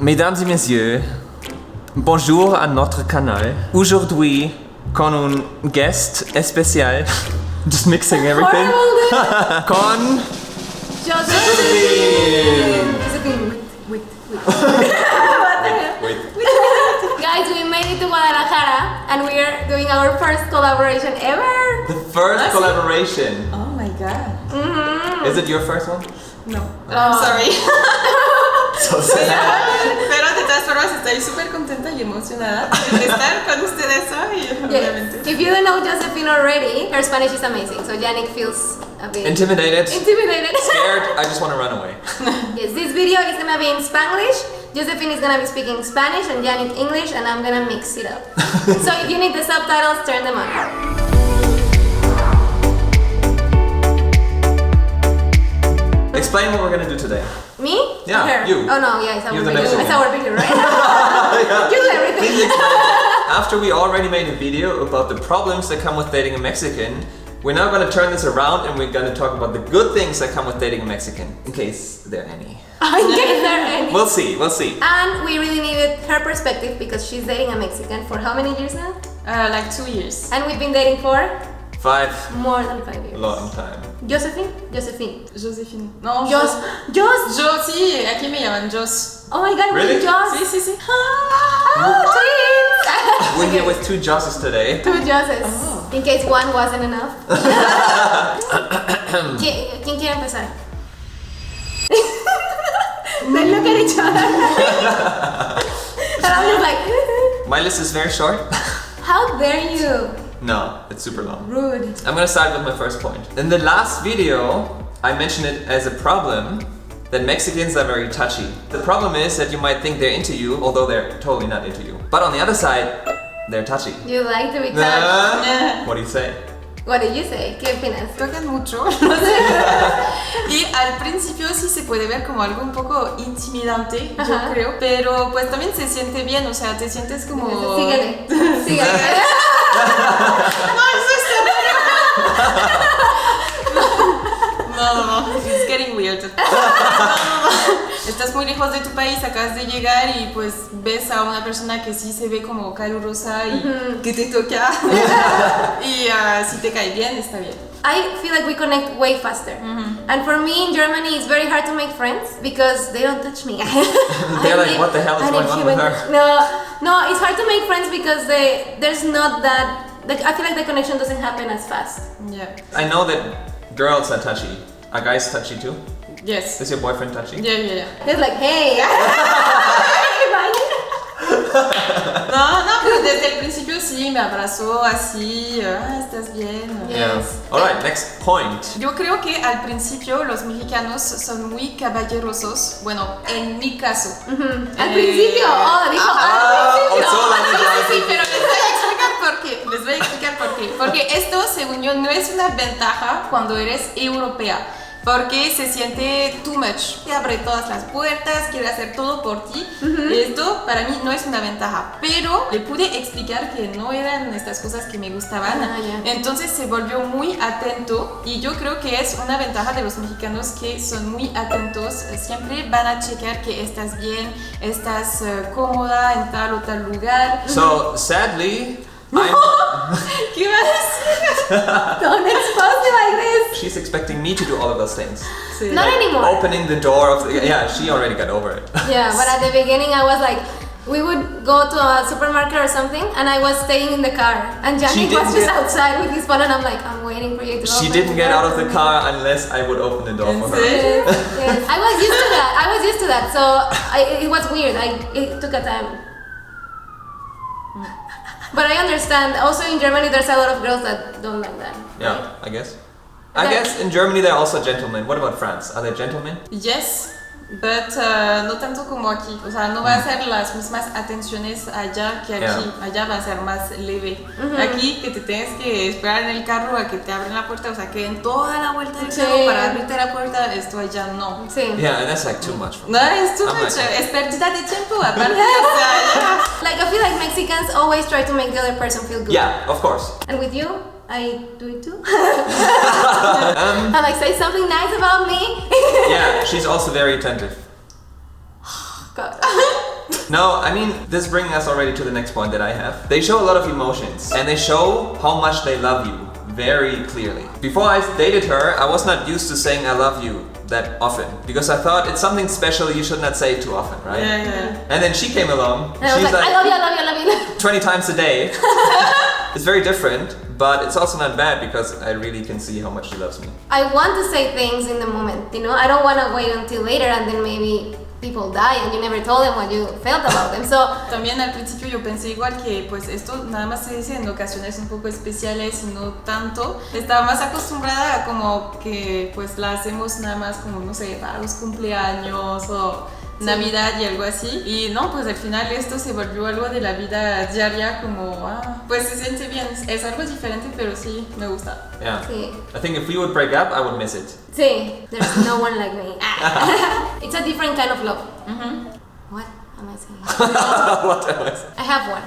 Mesdames et messieurs, bonjour à notre canal. Aujourd'hui, con un guest spécial, just mixing everything, con Josephine. Wait. Wait. Guys, we made it to Guadalajara and we are doing our first collaboration ever. The first collaboration. Oh my god. Is it your first one? No. Oh. Sorry. So sad. Pero de todas formas estoy súper contenta y emocionada de estar con ustedes hoy. Obviamente. If you don't know Josephine already, her Spanish is amazing. So Yannick feels a bit Intimidated. Scared. I just want to run away. Yes, this video is gonna be in Spanglish. Josephine is gonna be speaking Spanish and Yannick English, and I'm gonna mix it up. So if you need the subtitles, turn them on. Explain what we're gonna do today. Me? Yeah, Or her? you. Oh no, yeah, it's our You're the video. next one. It's our video, right? Yeah. You do everything. Please explain. After we already made a video about the problems that come with dating a Mexican, we're now going to turn this around and we're going to talk about the good things that come with dating a Mexican, in case there are any. In case there are any. We'll see. And we really needed her perspective because she's dating a Mexican for how many years now? Like 2 years. And we've been dating for 5 more than 5 years. long time. Josephine? Josephine. No, Jos. Jo, sí, aquí me llaman Jos. Oh my god, Really? Jos. Sí. Twins. We're here with 2 Josses today. 2 Joses. Oh. In case one wasn't enough. ¿Quién quiere empezar? They look at each other. And I'm just like, My list is very short. how dare you? No, it's super long. Rude. I'm going to start with my first point. In the last video, I mentioned it as a problem that Mexicans are very touchy. The problem is that you might think they're into you, although they're totally not into you. But on the other side, they're touchy. You like to be touched. What do you say? What did you say? ¿Qué opinas? Tocan mucho, no sé. Y al principio sí se puede ver como algo un poco intimidante, yo creo, pero pues también se siente bien, o sea, te sientes como... Síguele. No, it's getting weird. No. Estás muy lejos de tu país, acabas de llegar y pues ves a una persona que sí se ve como calurosa y que te toca y si te cae bien, está bien. I feel like we connect way faster. And for me in Germany, it's very hard to make friends because they don't touch me. They're like, what the hell is going on with her? No, it's hard to make friends because there's not that. I feel like the connection doesn't happen as fast. Yeah. I know that girls are touchy. Are guys touchy too? Yes. Is your boyfriend touchy? Yeah. It's like, hey. No, pero desde el principio sí me abrazó así, estás bien. Yeah. Alright, next point. Yo creo que al principio los mexicanos son muy caballerosos, bueno, en mi caso. Al principio, dijo al principio. Sí, pero les voy a explicar por qué. Porque esto, según yo, no es una ventaja cuando eres europea. Porque se siente too much. Te abre todas las puertas, quiere hacer todo por ti. Y esto para mí no es una ventaja. Pero le pude explicar que no eran estas cosas que me gustaban. Entonces se volvió muy atento. Y yo creo que es una ventaja de los mexicanos que son muy atentos. Siempre van a checar que estás bien, estás cómoda en tal o tal lugar. So, sadly, ¿Qué vas a decir? Don't expose me like this. she's expecting me to do all of those things. Sí. Not anymore. Opening the door of the... Yeah, she already got over it. Yeah, but at the beginning I was like, we would go to a supermarket or something and I was staying in the car and Yannick was just outside with his phone and I'm like, I'm waiting for you to She open didn't the get door out of for the me." car unless I would open the door for her. Yes. I was used to that. So it was weird. It took a time. But I understand. Also in Germany, there's a lot of girls that don't like that. Yeah, I guess. I guess in Germany they're also gentlemen. What about France? Are they gentlemen? Yes, but no tanto como aquí. O sea, no va a ser las mismas atenciones allá que aquí. Yeah. Allá va a ser más leve. Aquí que te tienes que esperar en el carro a que te abren la puerta, o sea, que den toda la vuelta del carro para abrirte la puerta, esto allá no. Sí. Yeah, and that's like too much for me. No, es too I'm much. like- Es pérdida de tiempo, aparte. O sea, ya. Like I feel like Mexicans always try to make the other person feel good. Yeah, of course. And with you, I do it too. I'm like, say something nice about me. Yeah, she's also very attentive. God. No, I mean, this brings us already to the next point that I have. They show a lot of emotions and they show how much they love you very clearly. Before I dated her, I was not used to saying I love you that often because I thought it's something special you should not say too often, right? Yeah. And then she came along. And I was She's like, I love you, I love you, I love you. 20 times a day. It's very different, but it's also not bad because I really can see how much she loves me. I want to say things in the moment, you know? I don't want to wait until later and then maybe people die and you never told them what you felt about them. So También al principio yo pensé igual que pues esto nada más se dice en ocasiones un poco especiales y no tanto. Estaba más acostumbrada a como que pues la hacemos nada más como no sé, para los cumpleaños o Navidad y algo así. Y no, pues al final esto se volvió algo de la vida diaria como, pues se siente bien. Es algo diferente pero sí me gusta. Yeah. sí. I think if we would break up, I would miss it. Sí, there's no one like me. It's a different kind of love. What am I saying? What else? I have one.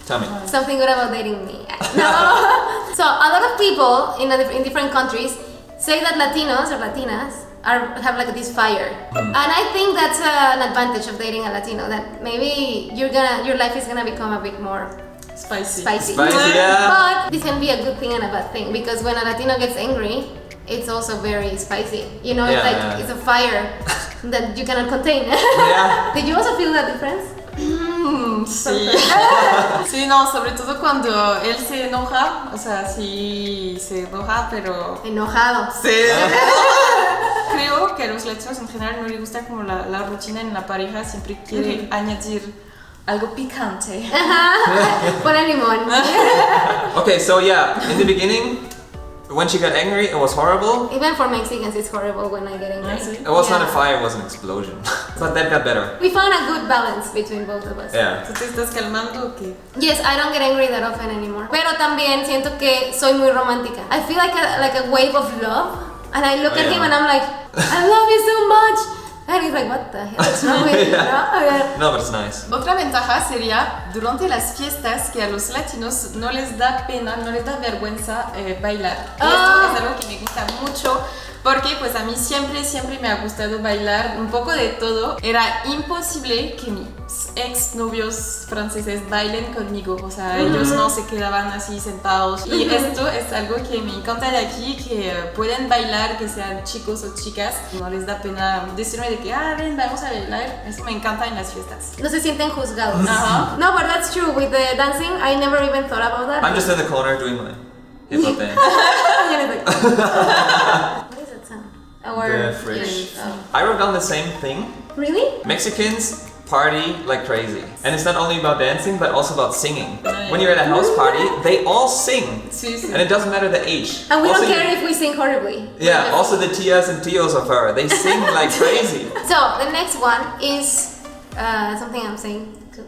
Tell me. Something good about dating me. No. So a lot of people in different countries say that Latinos or Latinas have like this fire, and I think that's an advantage of dating a Latino. That maybe your life is gonna become a bit more Spicy. spicy. Spicy, yeah. But this can be a good thing and a bad thing because when a Latino gets angry, it's also very spicy. You know, it's Yeah, like yeah. it's a fire that you cannot contain. Yeah. Did you also feel that difference? Sí. Sí, no, sobre todo cuando él se enoja, o sea, sí se enoja, pero Enojado. sí. Creo que a los latinos en general no les gusta como la rutina en la pareja, siempre quiere añadir algo picante. Ponle limón. Okay, so yeah, in the beginning, when she got angry, it was horrible. Even for Mexicans, it's horrible when I get angry. Sí. It was not a Yeah. fire, it was an explosion. But that got better. We found a good balance between both of us. Yeah. ¿Tú te estás calmando o qué? Yes, I don't get angry that often anymore. Pero también siento que soy muy romántica. I feel like a wave of love, and I look Oh, at yeah. him and I'm like, I love you so much. And he's like, what the hell is wrong with you? Yeah. No, but it's nice. Otra ventaja sería durante las fiestas que a los latinos no les da pena, no les da vergüenza bailar. Y esto es algo que me gusta mucho porque pues a mí siempre me ha gustado bailar un poco de todo. Era imposible que mis ex novios franceses bailen conmigo, o sea, ellos no se quedaban así sentados. Y esto es algo que me encanta de aquí, que pueden bailar, que sean chicos o chicas, no les da pena decirme de que, ven, vamos a bailar. Eso me encanta en las fiestas. No se sienten juzgados. Ajá. No, but that's true. With the dancing, I never even thought about that. I'm just in the corner doing my hip hop dance. What is that sound? The fridge. Oh. I wrote down the same thing. Really? Mexicans party like crazy. And it's not only about dancing, but also about singing. When you're at a house party, they all sing. Sí, sí. And it doesn't matter the age. And we Also, don't care if we sing horribly. Yeah, also the tias and tios of her, they sing like crazy. So the next one is something I'm saying too.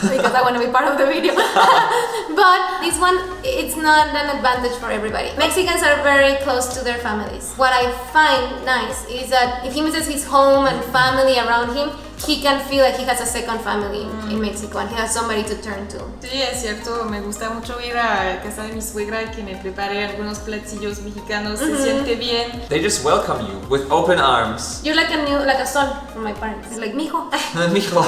Because I want to be part of the video. But this one, it's not an advantage for everybody. Mexicans are very close to their families. What I find nice is that if he misses his home and family around him, he can feel like he has a second family in Mexico and he has somebody to turn to. Sí, es cierto, me gusta mucho ir a casa de mi suegra y que me prepare algunos platillos mexicanos, se siente bien. They just welcome you with open arms. You're like a son from my parents. It's like, mijo. Mijo.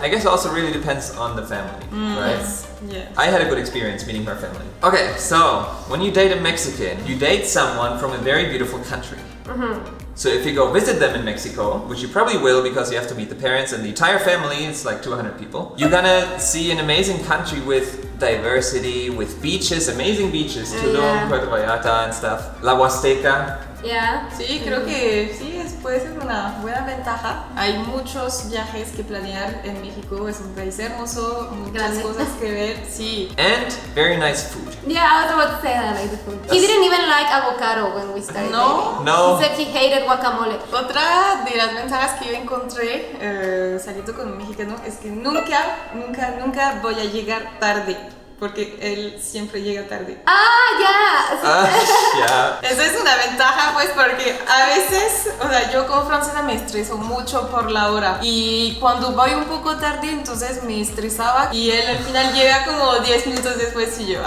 I guess it also really depends on the family, right? Yeah. I had a good experience meeting her family. Okay, so when you date a Mexican, you date someone from a very beautiful country. So if you go visit them in Mexico, which you probably will because you have to meet the parents and the entire family, it's like 200 people, you're gonna see an amazing country with diversity, with beaches, amazing beaches, Tulum, Yeah. Puerto Vallarta and stuff, La Huasteca. Yeah. Sí, creo que sí, puede ser una buena ventaja. Hay muchos viajes que planear en México, es un país hermoso, muchas Grande. cosas que ver, sí. And very nice food. Yeah, I was about to say that, like the food. He didn't even like avocado when we started No. dating. No. He said he hated guacamole. Otra de las ventajas que yo encontré saliendo con un mexicano es que nunca voy a llegar tarde. porque él siempre llega tarde. Ah, Yeah. Eso es una ventaja, pues, porque a veces, o sea, yo como francesa me estreso mucho por la hora. Y cuando voy un poco tarde, entonces me estresaba. Y él al final llega como 10 minutos después y yo,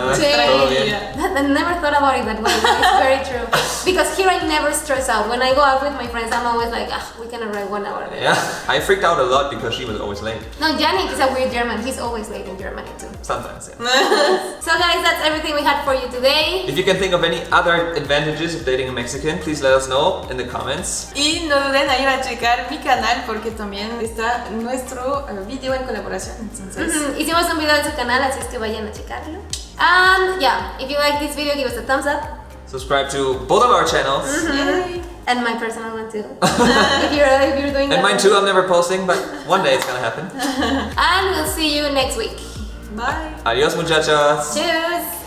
pues, Sí. tranquila. I never thought about it that way. It's very true. Because here I never stress out. When I go out with my friends, I'm always like, we can arrive 1 hour there. Yeah. I freaked out a lot because she was always late. No, Yannick is a weird German. He's always late in Germany too. Sometimes, yeah. So guys, that's everything we had for you today. If you can think of any other advantages of dating a Mexican, please let us know in the comments. Y no duden a ir a checar mi canal porque también está nuestro video en colaboración. Entonces, Hicimos un video en su canal, así es que vayan a checarlo. And yeah, if you like this video, give us a thumbs up. Subscribe to both of our channels. yay. And my personal one too. if you're doing And that. mine too, I'm never posting, but one day it's gonna happen. And we'll see you next week. Bye. Adios, muchachos. Cheers!